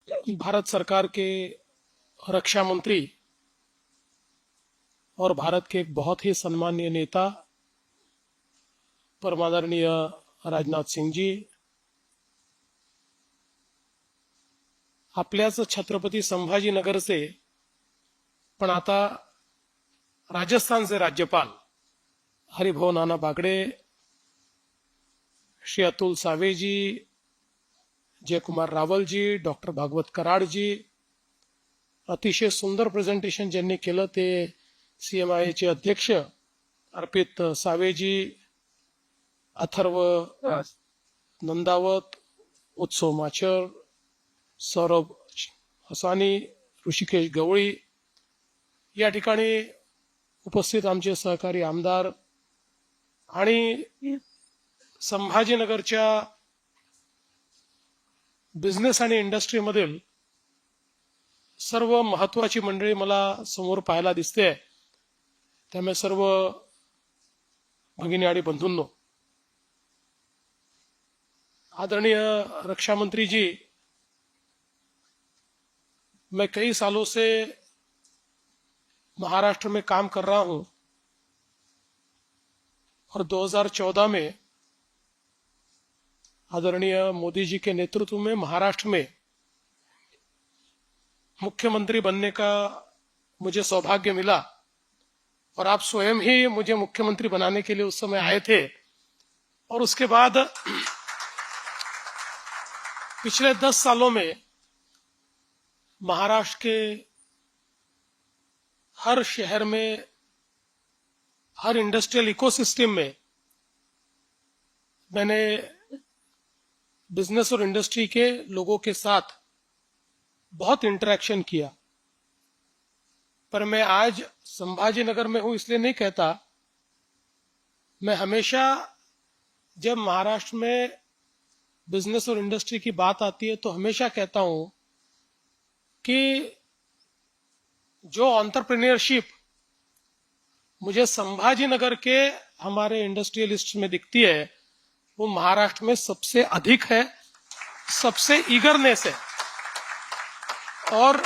भारत सरकार के रक्षा मंत्री और भारत के एक बहुत ही सम्मानीय नेता परमादरणीय राजनाथ सिंह जी, आपल्याच छत्रपती संभाजीनगरचे पण आता राजस्थानचे राज्यपाल हरिभाऊ नाना बागडे, श्री अतुल सावे जी, जयकुमार रावल जी, डॉक्टर भागवत कराड जी, अतिशय सुंदर प्रेझेंटेशन ज्यांनी केलं ते सीएमआयचे अध्यक्ष अर्पित सावेजी, अथर्व नंदावत, उत्सव माचर, सौरभ हसानी, ऋषिकेश गवळी, या ठिकाणी उपस्थित आमचे सहकारी आमदार आणि संभाजीनगरच्या बिझनेस आणि इंडस्ट्रीमधील सर्व महत्वाची मंडळी मला समोर पाहायला दिसते. त्यामुळे सर्व भगिनी आणि बंधूंनो, आदरणीय रक्षा मंत्री जी, मैं कई सालों से महाराष्ट्र में काम कर रहा हूं और 2014 में आदरणीय मोदी जी के नेतृत्व में महाराष्ट्र में मुख्यमंत्री बनने का मुझे सौभाग्य मिला और आप स्वयं ही मुझे मुख्यमंत्री बनाने के लिए उस समय आए थे. और उसके बाद पिछले 10 सालों में महाराष्ट्र के हर शहर में, हर इंडस्ट्रियल इकोसिस्टम में मैंने बिजनेस और इंडस्ट्री के लोगों के साथ बहुत इंटरेक्शन किया. पर मैं आज संभाजीनगर में हूं इसलिए नहीं कहता. मैं हमेशा जब महाराष्ट्र में बिजनेस और इंडस्ट्री की बात आती है तो हमेशा कहता हूं कि जो एंटरप्रेन्योरशिप मुझे संभाजीनगर के हमारे इंडस्ट्रियलिस्ट में दिखती है वो महाराष्ट्र में सबसे अधिक है, सबसे ईगरनेस है. और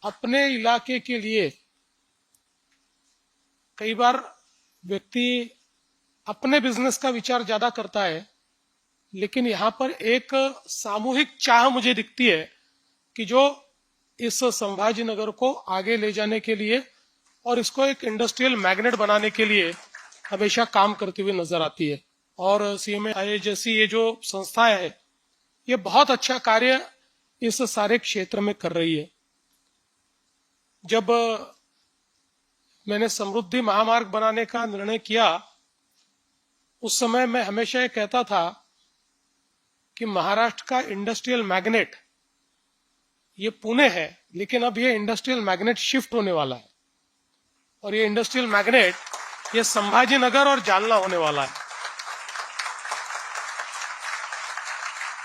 अपने इलाके के लिए कई बार व्यक्ति अपने बिजनेस का विचार ज्यादा करता है, लेकिन यहां पर एक सामूहिक चाह मुझे दिखती है कि जो इस संभाजीनगर को आगे ले जाने के लिए और इसको एक इंडस्ट्रियल मैग्नेट बनाने के लिए हमेशा काम करती हुई नजर आती है. और सीएमआई जैसी ये जो संस्था है ये बहुत अच्छा कार्य इस सारे क्षेत्र में कर रही है. जब मैंने समृद्धि महामार्ग बनाने का निर्णय किया उस समय मैं हमेशा ये कहता था कि महाराष्ट्र का इंडस्ट्रियल मैग्नेट ये पुणे है, लेकिन अब ये इंडस्ट्रियल मैग्नेट शिफ्ट होने वाला है और ये इंडस्ट्रियल मैग्नेट ये संभाजीनगर और जालना होने वाला है.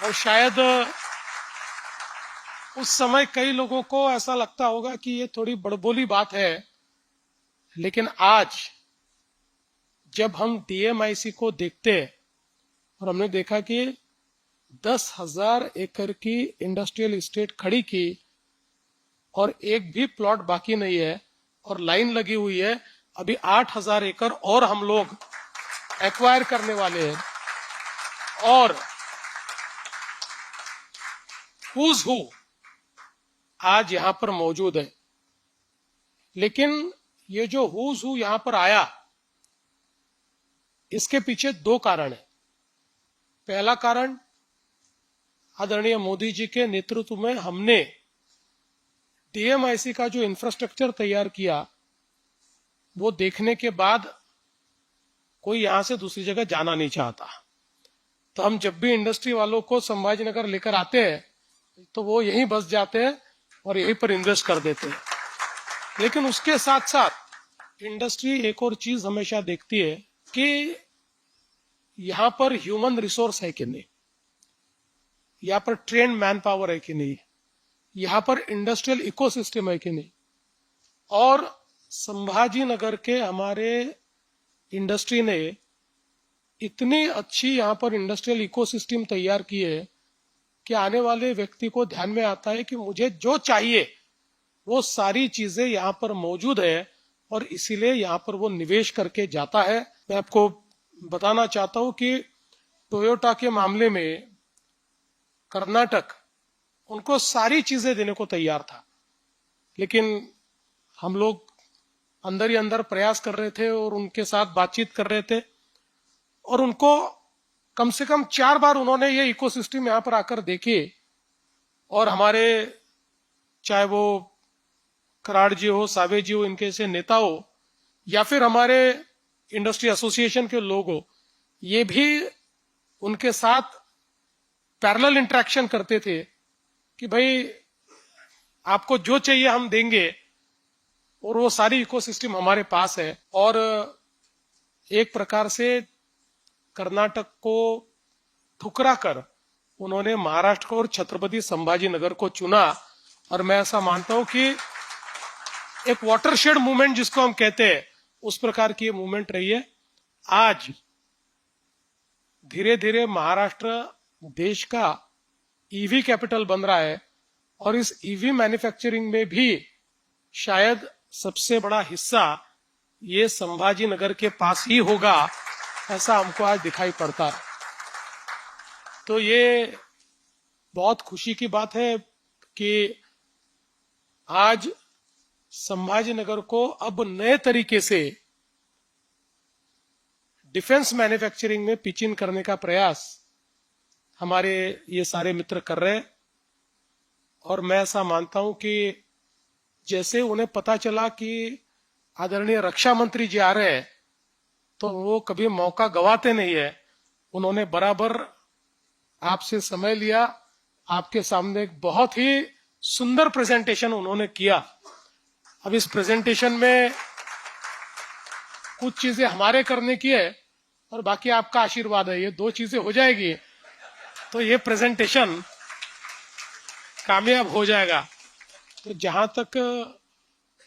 और शायद उस समय कई लोगों को ऐसा लगता होगा कि ये थोड़ी बड़बोली बात है, लेकिन आज जब हम डीएमआईसी को देखते हैं और हमने देखा कि 10,000 एकड़ की इंडस्ट्रियल इस्टेट खड़ी की और एक भी प्लॉट बाकी नहीं है और लाइन लगी हुई है, अभी 8,000 एकड़ और हम लोग एक्वायर करने वाले हैं. और हुज हु आज यहां पर मौजूद है. लेकिन ये जो हुज हु यहां पर आया इसके पीछे दो कारण है. पहला कारण आदरणीय मोदी जी के नेतृत्व में हमने डीएमआईसी का जो इंफ्रास्ट्रक्चर तैयार किया वो देखने के बाद कोई यहां से दूसरी जगह जाना नहीं चाहता. तो हम जब भी इंडस्ट्री वालों को संभाजीनगर लेकर आते हैं तो वो यहीं बस जाते हैं और यहीं पर इन्वेस्ट कर देते हैं. लेकिन उसके साथ साथ इंडस्ट्री एक और चीज हमेशा देखती है कि यहां पर ह्यूमन रिसोर्स है कि नहीं, यहां पर ट्रेन मैन पावर है कि नहीं, यहां पर इंडस्ट्रियल इकोसिस्टम है कि नहीं. और संभाजीनगर के हमारे इंडस्ट्री ने इतनी अच्छी यहां पर इंडस्ट्रियल इकोसिस्टम तैयार की है कि आने वाले व्यक्ति को ध्यान में आता है कि मुझे जो चाहिए वो सारी चीजें यहाँ पर मौजूद है और इसीलिए यहाँ पर वो निवेश करके जाता है। मैं आपको बताना चाहता हूं कि टोयोटा के मामले में कर्नाटक उनको सारी चीजें देने को तैयार था, लेकिन हम लोग अंदर ही अंदर प्रयास कर रहे थे और उनके साथ बातचीत कर रहे थे और उनको कम से कम 4 बार उन्होंने ये इकोसिस्टम यहाँ पर आकर देखे और हमारे चाहे वो कराड़ जी हो, सावे जी हो, इनके से नेता हो या फिर हमारे इंडस्ट्री एसोसिएशन के लोग हो, ये भी उनके साथ पैरेलल इंटरेक्शन करते थे कि भाई आपको जो चाहिए हम देंगे और वो सारी इकोसिस्टम हमारे पास है। और एक प्रकार से कर्नाटक को ठुकरा कर उन्होंने महाराष्ट्र को और छत्रपति संभाजी नगर को चुना और मैं ऐसा मानता हूं कि एक वाटरशेड मूवमेंट जिसको हम कहते हैं उस प्रकार की ये मूवमेंट रही है। आज धीरे धीरे महाराष्ट्र देश का ईवी कैपिटल बन रहा है और इस ईवी मैन्युफैक्चरिंग में भी शायद सबसे बड़ा हिस्सा ये संभाजी नगर के पास ही होगा, ऐसा हमको आज दिखाई पड़ता है। तो ये बहुत खुशी की बात है कि आज संभाजी नगर को अब नए तरीके से डिफेंस मैन्युफैक्चरिंग में पिच इन करने का प्रयास हमारे ये सारे मित्र कर रहे हैं और मैं ऐसा मानता हूं कि जैसे उन्हें पता चला कि आदरणीय रक्षा मंत्री जी आ रहे हैं तो वो कभी मौका गवाते नहीं है। उन्होंने बराबर आपसे समय लिया, आपके सामने एक बहुत ही सुंदर प्रेजेंटेशन उन्होंने किया। अब इस प्रेजेंटेशन में कुछ चीजें हमारे करने की है और बाकी आपका आशीर्वाद है, ये 2 चीजें हो जाएगी तो ये प्रेजेंटेशन कामयाब हो जाएगा। तो जहां तक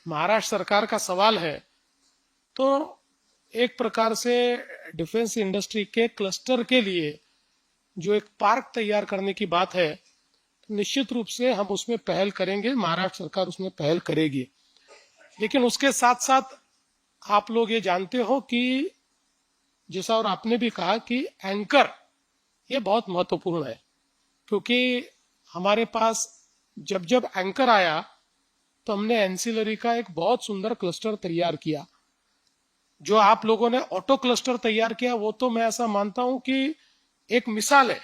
महाराष्ट्र सरकार का सवाल है तो एक प्रकार से डिफेंस इंडस्ट्री के क्लस्टर के लिए जो एक पार्क तैयार करने की बात है तो निश्चित रूप से हम उसमें पहल करेंगे, महाराष्ट्र सरकार उसमें पहल करेगी। लेकिन उसके साथ साथ आप लोग ये जानते हो कि जैसा और आपने भी कहा कि एंकर ये बहुत महत्वपूर्ण है, क्योंकि हमारे पास जब जब एंकर आया तो हमने एंसिलरी का एक बहुत सुंदर क्लस्टर तैयार किया। जो आप लोगों ने ऑटो क्लस्टर तैयार किया वो तो मैं ऐसा मानता हूं कि एक मिसाल है,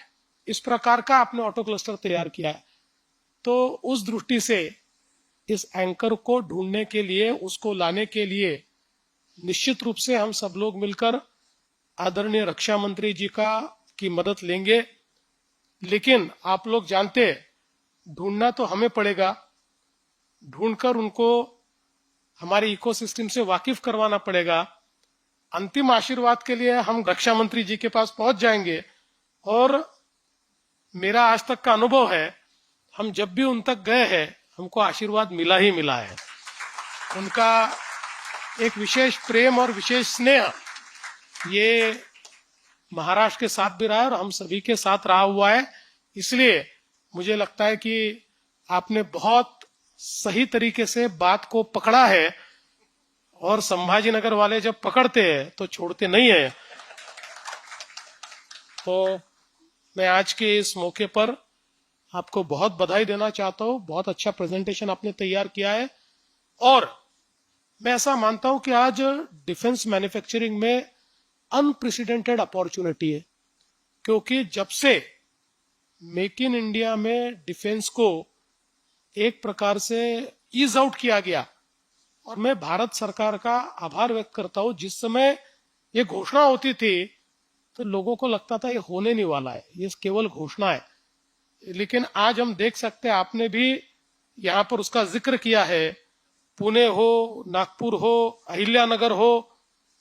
इस प्रकार का आपने ऑटो क्लस्टर तैयार किया है। तो उस दृष्टि से इस एंकर को ढूंढने के लिए, उसको लाने के लिए निश्चित रूप से हम सब लोग मिलकर आदरणीय रक्षा मंत्री जी की मदद लेंगे। लेकिन आप लोग जानते हैं ढूंढना तो हमें पड़ेगा, ढूंढकर उनको हमारे इकोसिस्टम से वाकिफ करवाना पड़ेगा। अंतिम आशीर्वाद के लिए हम रक्षा मंत्री जी के पास पहुंच जाएंगे और मेरा आज तक का अनुभव है हम जब भी उन तक गए हैं हमको आशीर्वाद मिला ही मिला है। उनका एक विशेष प्रेम और विशेष स्नेह ये महाराष्ट्र के साथ भी रहा है और हम सभी के साथ रहा हुआ है। इसलिए मुझे लगता है कि आपने बहुत सही तरीके से बात को पकड़ा है और संभाजी नगर वाले जब पकड़ते हैं तो छोड़ते नहीं है। तो मैं आज के इस मौके पर आपको बहुत बधाई देना चाहता हूं। बहुत अच्छा प्रेजेंटेशन आपने तैयार किया है और मैं ऐसा मानता हूं कि आज डिफेंस मैन्युफैक्चरिंग में अनप्रेसिडेंटेड अपॉर्चुनिटी है, क्योंकि जब से मेक इन इंडिया में डिफेंस को एक प्रकार से ईज आउट किया गया और मैं भारत सरकार का आभार व्यक्त करता हूं। जिस समय ये घोषणा होती थी तो लोगों को लगता था ये होने नहीं वाला है, ये केवल घोषणा है, लेकिन आज हम देख सकते हैं, आपने भी यहाँ पर उसका जिक्र किया है, पुणे हो, नागपुर हो, अहिल्यानगर हो,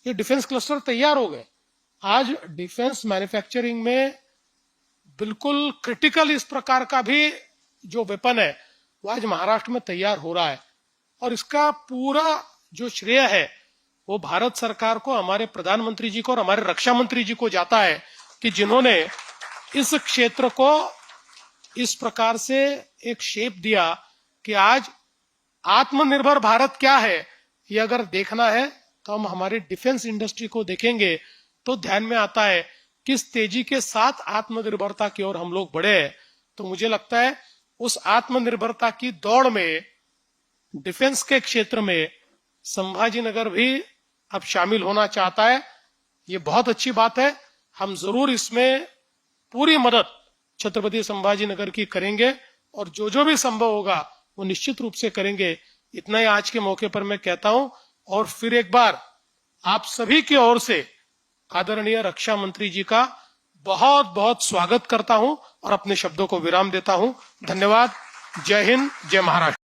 ये डिफेंस क्लस्टर तैयार हो गए। आज डिफेंस मैन्युफैक्चरिंग में बिल्कुल क्रिटिकल इस प्रकार का भी जो वेपन है वो आज महाराष्ट्र में तैयार हो रहा है और इसका पूरा जो श्रेय है वो भारत सरकार को, हमारे प्रधानमंत्री जी को और हमारे रक्षा मंत्री जी को जाता है कि जिन्होंने इस क्षेत्र को इस प्रकार से एक शेप दिया कि आज आत्मनिर्भर भारत क्या है ये अगर देखना है तो हम हमारे डिफेंस इंडस्ट्री को देखेंगे तो ध्यान में आता है किस तेजी के साथ आत्मनिर्भरता की ओर हम लोग बढ़े हैं। तो मुझे लगता है उस आत्मनिर्भरता की दौड़ में डिफेंस के क्षेत्र में संभाजीनगर भी अब शामिल होना चाहता है। ये बहुत अच्छी बात है। हम जरूर इसमें पूरी मदद छत्रपति संभाजीनगर की करेंगे और जो भी संभव होगा वो निश्चित रूप से करेंगे। इतना ही आज के मौके पर मैं कहता हूं और फिर एक बार आप सभी की ओर से आदरणीय रक्षा मंत्री जी का बहुत बहुत स्वागत करता हूं और अपने शब्दों को विराम देता हूं। धन्यवाद। जय हिंद, जय महाराष्ट्र।